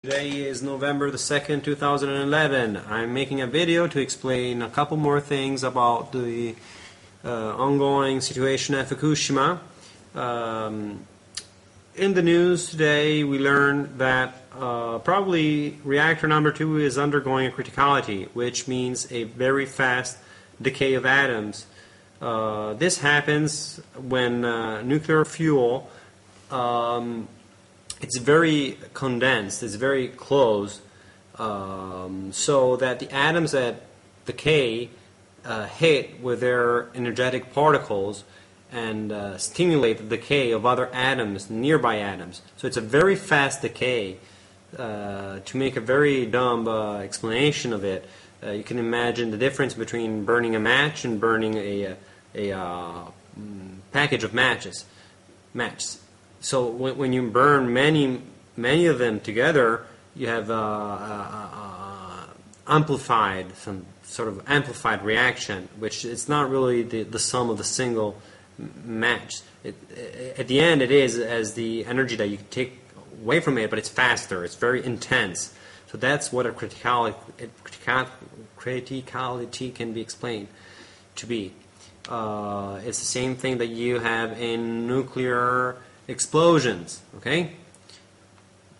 Today is November the 2nd, 2011. I'm making a video to explain a couple more things about the ongoing situation at Fukushima. In the news today we learned that probably reactor number 2 is undergoing a criticality, which means a very fast decay of atoms. This happens when nuclear fuel it's very condensed, it's very close, so that the atoms that decay hit with their energetic particles and stimulate the decay of other atoms, nearby atoms. So it's a very fast decay. To make a very dumb explanation of it, you can imagine the difference between burning a match and burning a package of matches. So when you burn many of them together, you have amplified, some sort of amplified reaction, which it's not really the sum of the single match. At the end, it is as the energy that you take away from it, but it's faster. It's very intense. So that's what a criticality can be explained to be. It's the same thing that you have in nuclear explosions. Okay.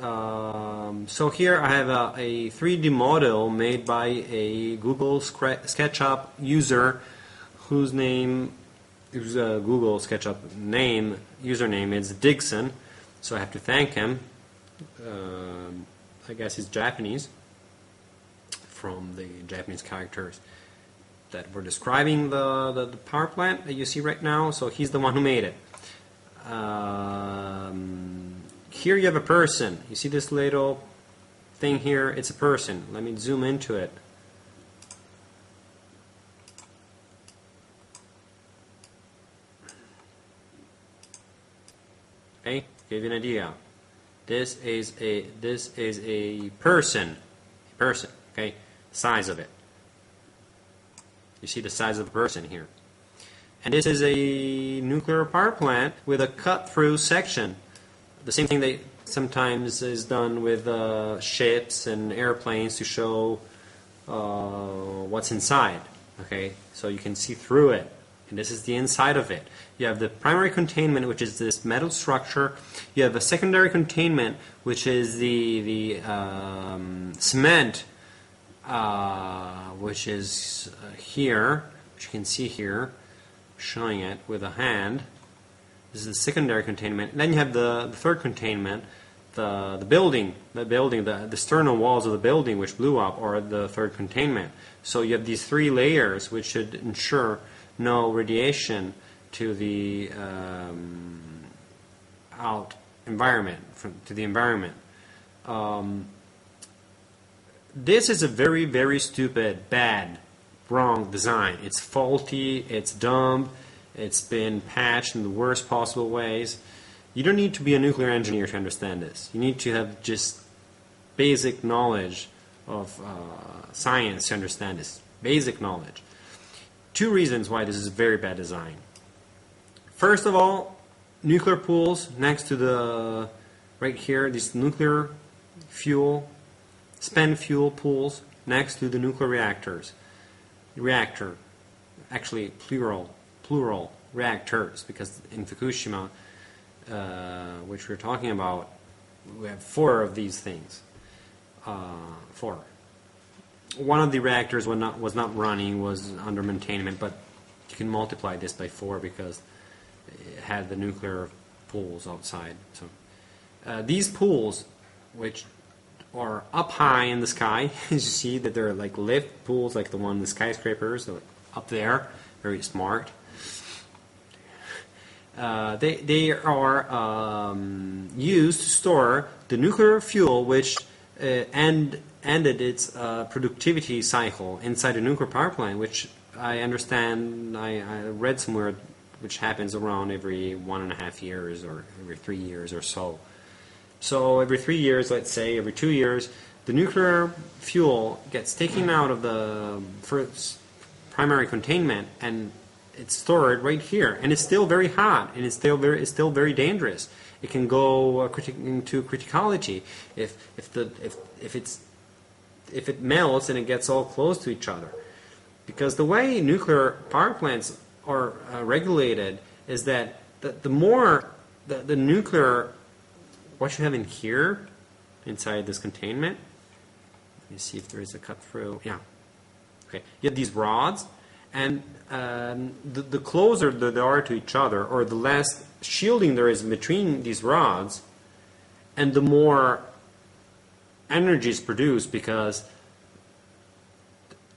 So here I have a 3D model made by a Google SketchUp user whose Google SketchUp username is Digson. So I have to thank him. I guess he's Japanese, from the Japanese characters that were describing the power plant that you see right now. So he's the one who made it. Here you have a person. You see this little thing here? It's a person. Let me zoom into it. Okay, give you an idea. This is a person. Okay, size of it. You see the size of the person here. And this is a nuclear power plant with a cut-through section. The same thing that sometimes is done with ships and airplanes to show what's inside. Okay, so you can see through it. And this is the inside of it. You have the primary containment, which is this metal structure. You have a secondary containment, which is the cement, which is here, which you can see here, showing it with a hand. This is the secondary containment. And then you have the third containment, the building, the external walls of the building which blew up, or the third containment. So you have these three layers which should ensure no radiation to the environment. This is a very, very stupid, bad, wrong design. It's faulty, it's dumb, it's been patched in the worst possible ways. You don't need to be a nuclear engineer to understand this. You need to have just basic knowledge of science to understand this. Basic knowledge. Two reasons why this is a very bad design. First of all, nuclear pools next to the, right here, these nuclear fuel, spent fuel pools next to the nuclear reactors. Reactor, actually plural reactors, because in Fukushima, which we're talking about, we have 4 of these things. 4. One of the reactors was not running, was under maintenance, but you can multiply this by 4 because it had the nuclear pools outside. So these pools, which are up high in the sky, as you see that they're like lift pools, like the one in the skyscrapers, so up there, very smart. They are used to store the nuclear fuel which ended its productivity cycle inside a nuclear power plant, which I understand, I read somewhere, which happens around every 1.5 years or every 3 years or so. So every 3 years, let's say, every 2 years, the nuclear fuel gets taken out of the first primary containment and it's stored right here, and it's still very hot, and it's still very dangerous. It can go into criticality if it melts and it gets all close to each other. Because the way nuclear power plants are regulated is that the more the nuclear, what you have in here, inside this containment, let me see if there is a cut through. Yeah. Okay. You have these rods, and the closer they are to each other, or the less shielding there is between these rods, and the more energy is produced because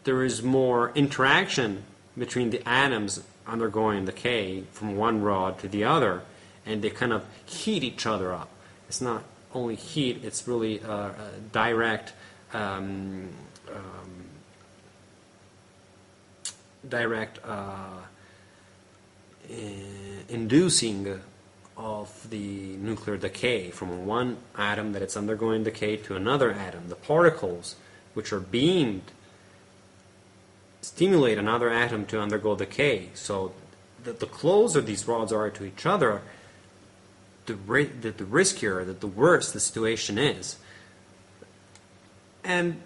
there is more interaction between the atoms undergoing decay from one rod to the other, and they kind of heat each other up. It's not only heat, it's really direct inducing of the nuclear decay from one atom that it's undergoing decay to another atom. The particles which are beamed stimulate another atom to undergo decay. So the closer these rods are to each other, the riskier, the worse the situation is. And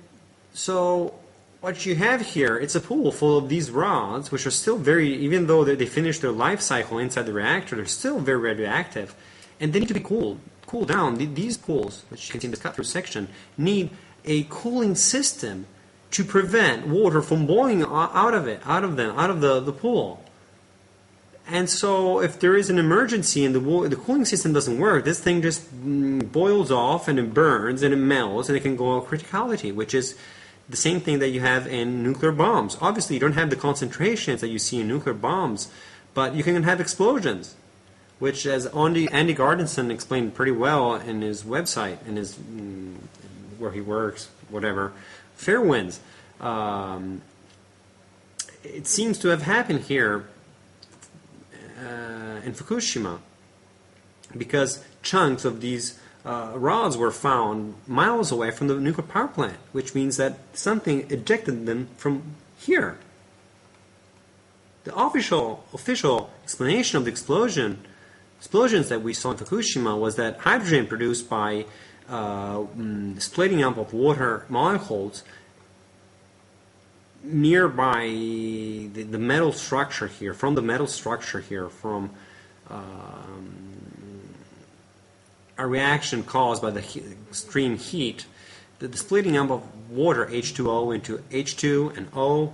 so what you have here, it's a pool full of these rods, which are still very, even though they finish their life cycle inside the reactor, they're still very radioactive, and they need to be cooled down. These pools, which you can see in this cut-through section, need a cooling system to prevent water from boiling out of the pool. And so if there is an emergency and the cooling system doesn't work, this thing just boils off and it burns and it melts and it can go to criticality, which is the same thing that you have in nuclear bombs. Obviously, you don't have the concentrations that you see in nuclear bombs, but you can have explosions, which, as Andy Gardenson explained pretty well in his website, in his where he works, whatever, Fair Winds. It seems to have happened here in Fukushima, because chunks of these rods were found miles away from the nuclear power plant, which means that something ejected them from here. The official explanation of the explosions that we saw in Fukushima was that hydrogen produced by splitting up of water molecules nearby the metal structure here, from a reaction caused by the extreme heat, the splitting up of water H2O into H2 and O,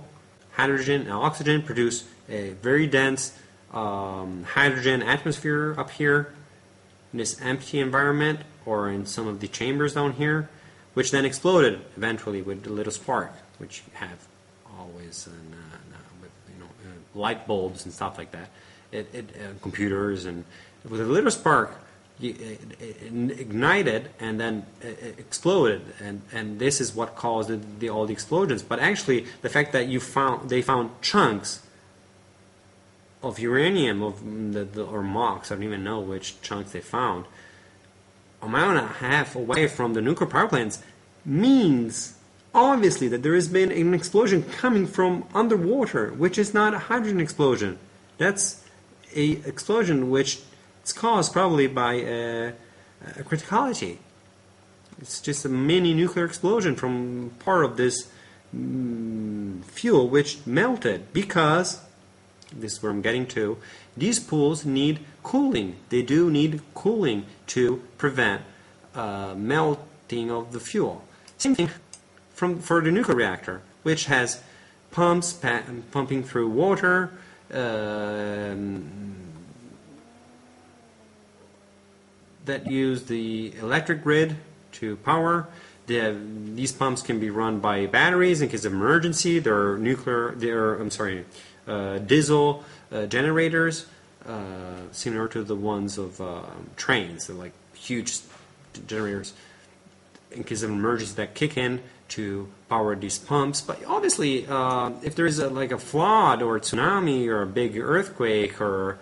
hydrogen and oxygen, produce a very dense hydrogen atmosphere up here in this empty environment, or in some of the chambers down here, which then exploded eventually with a little spark, which you have always with light bulbs and stuff like that, computers, and with a little spark, it ignited and then it exploded, and this is what caused all the explosions. But actually, the fact that they found chunks of uranium, or MOX, I don't even know which chunks they found, a mile and a half away from the nuclear power plants, means obviously that there has been an explosion coming from underwater, which is not a hydrogen explosion. That's a explosion which is caused probably by a criticality. It's just a mini nuclear explosion from part of this fuel which melted, because, this is where I'm getting to, these pools need cooling. They do need cooling to prevent melting of the fuel. Same thing for the nuclear reactor, which has pumps pumping through water, that use the electric grid to power. These pumps can be run by batteries in case of emergency. There are diesel generators, similar to the ones of trains. They're like huge generators in case of emergency that kick in to power these pumps. But obviously, if there is like a flood or a tsunami or a big earthquake, or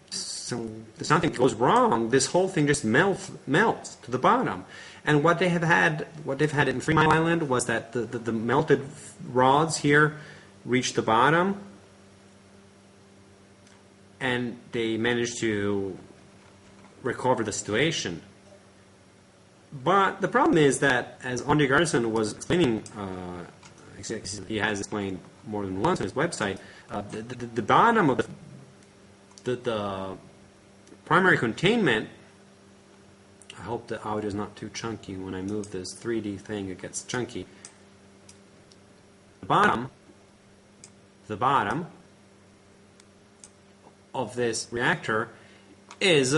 something goes wrong, this whole thing just melts to the bottom. And what they've had in 3 Mile Island was that the melted rods here reached the bottom, and they managed to recover the situation. But the problem is that, as Andre Garrison was explaining, he has explained more than once on his website, the bottom of the primary containment. I hope the audio is not too chunky. When I move this 3D thing, it gets chunky. The bottom of this reactor is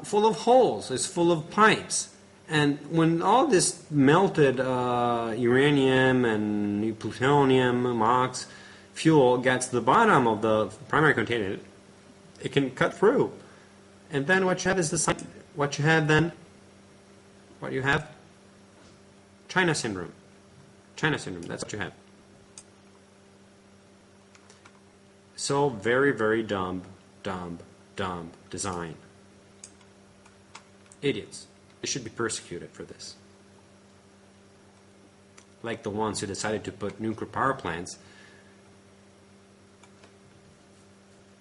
full of holes. It's full of pipes. And when all this melted uranium and plutonium, MOX, fuel gets to the bottom of the primary container, it can cut through. And then what you have is this. What you have then? What you have? China syndrome. China syndrome. That's what you have. So very, very dumb design. Idiots. They should be persecuted for this. Like the ones who decided to put nuclear power plants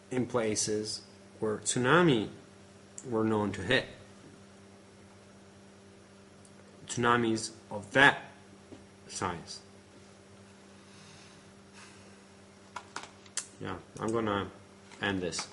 in places where tsunami were known to hit. Tsunamis of that size. Yeah, I'm gonna end this.